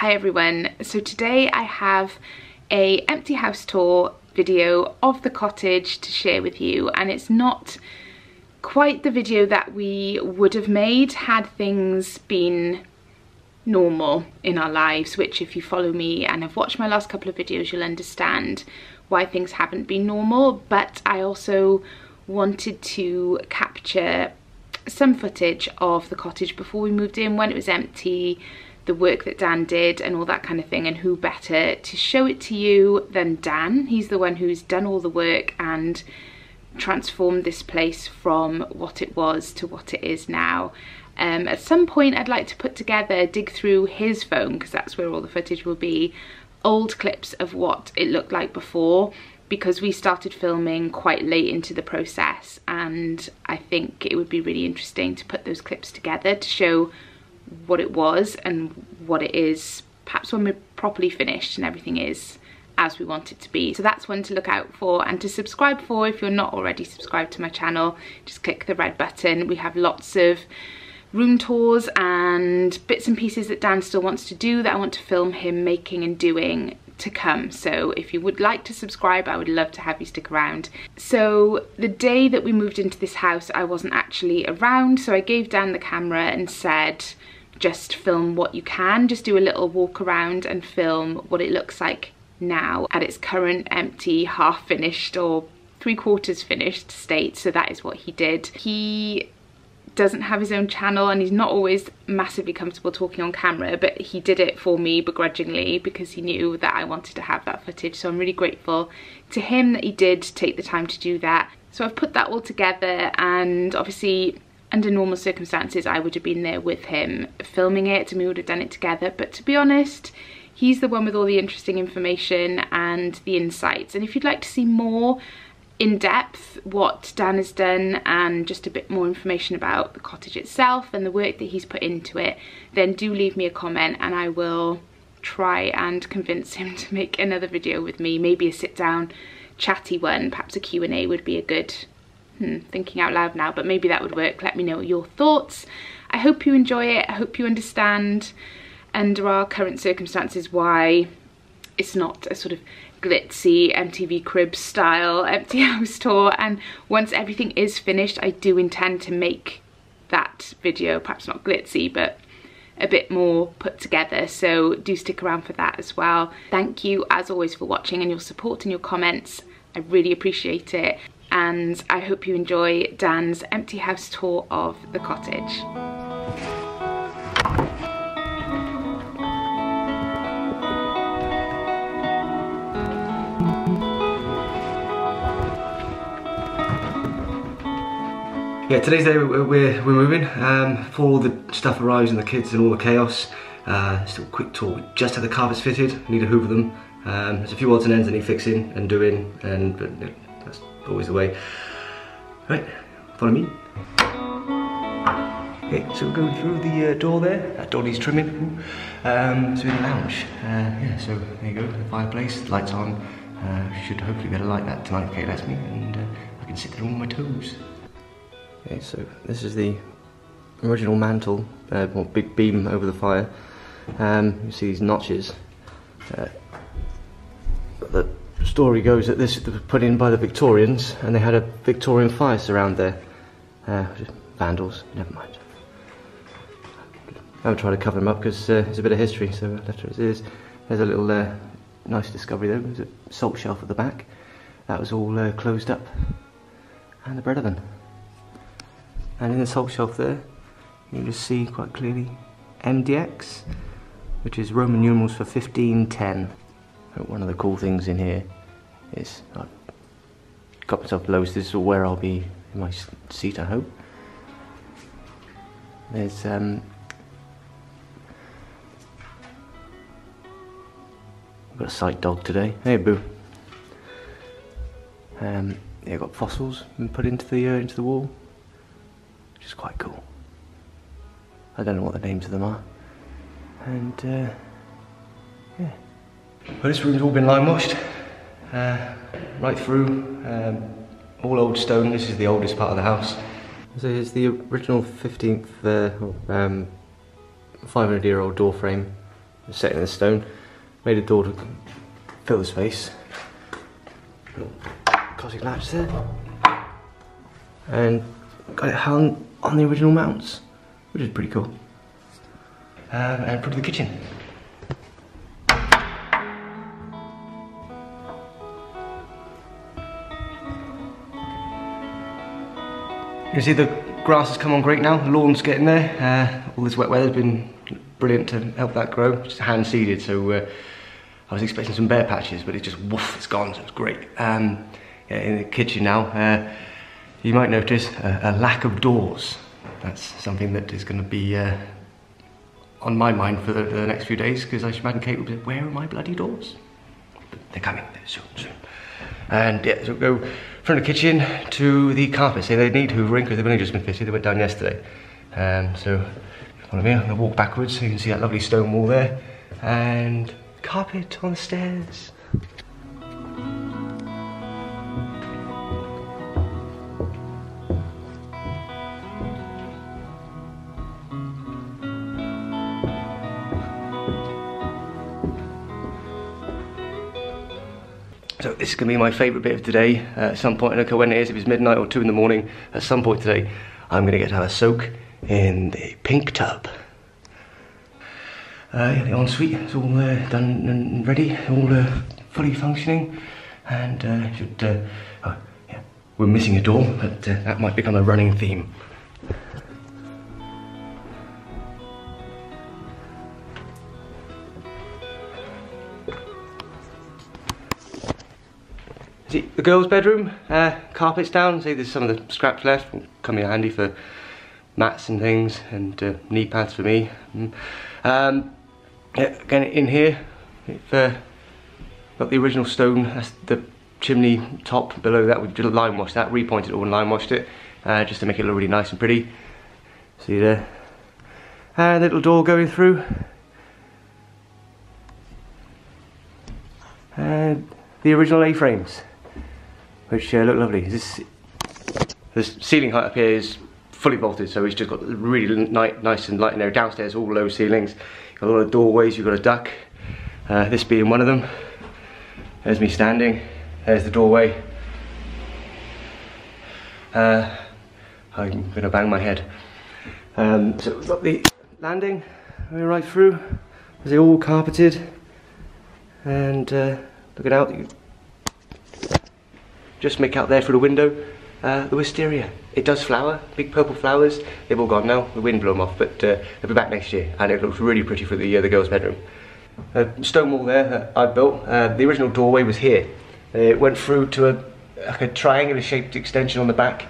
Hi everyone, so today I have a empty house tour video of the cottage to share with you, and it's not quite the video that we would have made had things been normal in our lives, which if you follow me and have watched my last couple of videos you'll understand why things haven't been normal. But I also wanted to capture some footage of the cottage before we moved in, when it was empty, the work that Dan did and all that kind of thing, and who better to show it to you than Dan. He's the one who's done all the work and transformed this place from what it was to what it is now. At some point I'd like to dig through his phone, because that's where all the footage will be, old clips of what it looked like before, because we started filming quite late into the process, and I think it would be really interesting to put those clips together to show what it was and what it is, perhaps when we're properly finished and everything is as we want it to be. So that's one to look out for and to subscribe for if you're not already subscribed to my channel. Just click the red button. We have lots of room tours and bits and pieces that Dan still wants to do that I want to film him making and doing to come. So if you would like to subscribe, I would love to have you stick around. So the day that we moved into this house I wasn't actually around, so I gave Dan the camera and said, just film what you can, just do a little walk around and film what it looks like now at its current empty, half finished or 3/4 finished state. So that is what he did. He doesn't have his own channel and he's not always massively comfortable talking on camera, but he did it for me begrudgingly because he knew that I wanted to have that footage. So I'm really grateful to him that he did take the time to do that. So I've put that all together, and obviously under normal circumstances I would have been there with him filming it and we would have done it together, but to be honest, he's the one with all the interesting information and the insights. And if you'd like to see more in depth what Dan has done and just a bit more information about the cottage itself and the work that he's put into it, then do leave me a comment and I will try and convince him to make another video with me, maybe a sit down chatty one. Perhaps a Q&A would be a good, thinking out loud now, but maybe that would work. Let me know your thoughts. I hope you enjoy it. I hope you understand under our current circumstances why it's not a sort of glitzy MTV Cribs style empty house tour. And once everything is finished I do intend to make that video, perhaps not glitzy but a bit more put together, so do stick around for that as well. Thank you as always for watching and your support and your comments. I really appreciate it, and I hope you enjoy Dan's empty house tour of the cottage. Yeah, today's day we're moving. Before all the stuff arrives and the kids and all the chaos, just a quick tour. We just had the carpets fitted, need to hoover them. There's a few odds and ends that need fixing and doing, but that's always the way. Right, follow me. Okay, so we're going through the door there. That door needs trimming. So in the lounge. Yeah, so there you go, the fireplace, lights on. Should hopefully be able to light that tonight if Kate lets me, and I can sit there on my toes. Okay, so this is the original mantle, big beam over the fire. You see these notches. But the story goes that this was put in by the Victorians, and they had a Victorian fire surround there. Vandals, never mind. I haven't tried to cover them up because there's a bit of history, so I left it as is. There's a little nice discovery there. There's a salt shelf at the back. That was all closed up. And the bread oven. And in the salt shelf there, you can just see quite clearly MDX, which is Roman numerals for 1510. One of the cool things in here is I've got myself below, so this is where I'll be in my seat, I hope. There's I've got a sight dog today. Hey, Boo. Yeah, I've got fossils been put into the wall, which is quite cool. I don't know what the names of them are. And yeah. Well, this room's all been lime washed, right through, all old stone. This is the oldest part of the house. So here's the original 15th, 500-year-old door frame set in the stone. Made a door to fill the space. Little cottage latch there. And got it hung on the original mounts, which is pretty cool. And put it in the kitchen. You can see the grass has come on great now, the lawn's getting there. All this wet weather's been brilliant to help that grow. Just hand seeded, so I was expecting some bare patches, but it just woof, it's gone, so it's great. Yeah, in the kitchen now, you might notice a lack of doors. That's something that is going to be on my mind for the next few days, because I should imagine Kate will be, where are my bloody doors? But they're coming soon. And yeah, so we'll go from the kitchen to the carpet. Say they need hoovering because they've only just been fitted. They went down yesterday. So follow me. I'm going to walk backwards so you can see that lovely stone wall there, and carpet on the stairs. So this is going to be my favourite bit of today. At some point, I don't know when it is, if it's midnight or 2 in the morning, at some point today, I'm going to get to have a soak in the pink tub. Yeah, the ensuite is all done and ready, all fully functioning, and oh, yeah, we're missing a door, but that might become a running theme. See, the girls' bedroom, carpet's down. See, there's some of the scraps left. Will come in handy for mats and things, and knee pads for me. Yeah, again, in here, we've got the original stone. That's the chimney top. Below that, we did lime wash that, repointed it all and lime washed it, just to make it look really nice and pretty. See there, and the little door going through, and the original A-frames, which look lovely. The ceiling height up here is fully vaulted, so it's just got really nice and light in there. Downstairs, all low ceilings. Got a lot of doorways, you've got a duck. This being one of them. There's me standing. There's the doorway. I'm going to bang my head. So we've got the landing going right through. They're all carpeted. And looking out, you just make out there through the window the wisteria. It does flower, big purple flowers. They've all gone now, the wind blew them off, but they'll be back next year, and it looks really pretty for the girls' bedroom. Stone wall there that I built, the original doorway was here. It went through to like a triangular shaped extension on the back,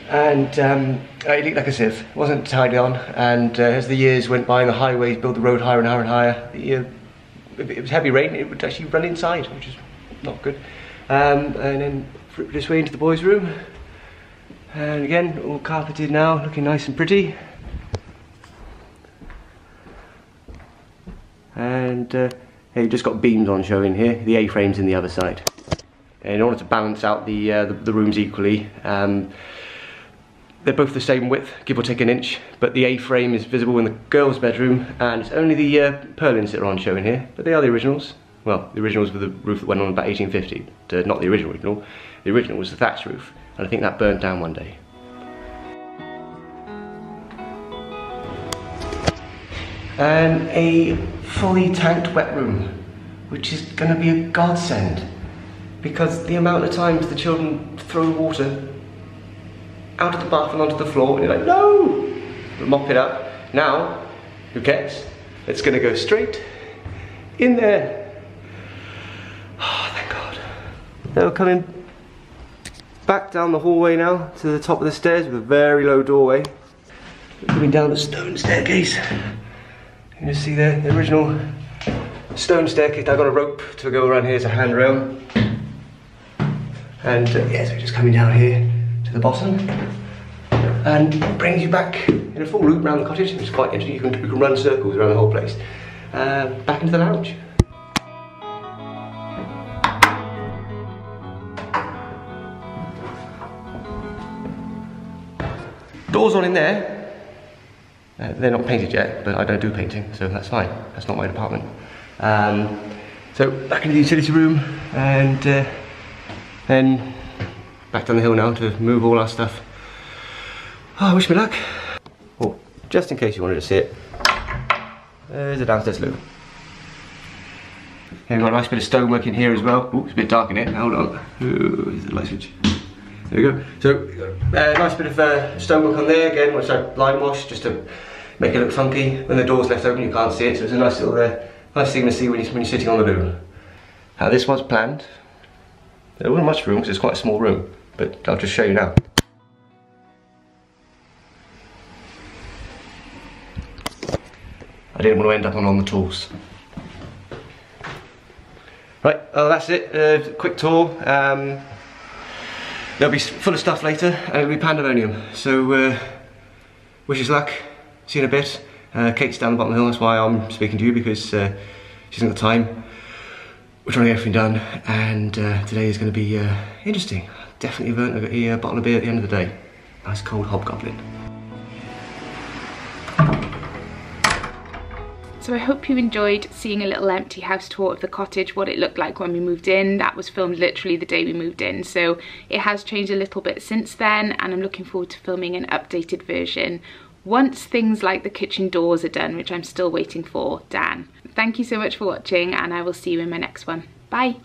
and it looked like a sieve. It wasn't tied on, and as the years went by and the highways built the road higher and higher and higher, if it was heavy rain, it would actually run inside, which is not good. And then this way into the boys' room, and again all carpeted now, looking nice and pretty. And yeah, you've just got beams on showing here, the A-frames in the other side. And in order to balance out the rooms equally, they're both the same width, give or take an inch, but the A-frame is visible in the girls' bedroom, and it's only the purlins that are on showing here, but they are the originals. Well, the originals with the roof that went on about 1850, not the original. The original was the thatch roof, and I think that burnt down one day. And a fully tanked wet room, which is going to be a godsend, because the amount of times the children throw the water out of the bath and onto the floor, and you're like, no! But mop it up. Now, who cares? It's going to go straight in there. Oh, thank God. Now we're coming back down the hallway now to the top of the stairs with a very low doorway. Coming down the stone staircase. You can just see there, the original stone staircase. I've got a rope to go around here as a handrail. And yeah, so just coming down here to the bottom, and it brings you back in a full loop around the cottage, which is quite interesting. You can run circles around the whole place. Back into the lounge. Doors on in there. They're not painted yet, but I don't do painting, so that's fine. That's not my department. So back into the utility room, and then back down the hill now to move all our stuff. Oh, wish me luck. Oh, just in case you wanted to see it, there's a downstairs loo. Here we've got a nice bit of stonework in here as well. Oh, it's a bit dark in here. Hold on. Ooh, there's the light switch. There we go. So, nice bit of stonework on there again, which I line wash just to make it look funky. When the door's left open, you can't see it, so it's a nice little, nice thing to see when you're sitting on the loo. Now, this was planned. There wasn't much room because it's quite a small room, but I'll just show you now. I didn't want to end up on the tools. Right, well that's it, quick tour. They'll be full of stuff later and it'll be pandemonium. So, wish us luck, see you in a bit. Kate's down the bottom of the hill, that's why I'm speaking to you, because she hasn't got time. We're trying to get everything done, and today is going to be interesting. Definitely earned a bottle of beer at the end of the day. Nice cold hobgoblin. So I hope you enjoyed seeing a little empty house tour of the cottage, what it looked like when we moved in. That was filmed literally the day we moved in, so it has changed a little bit since then, and I'm looking forward to filming an updated version once things like the kitchen doors are done, which I'm still waiting for Dan. Thank you so much for watching, and I will see you in my next one. Bye!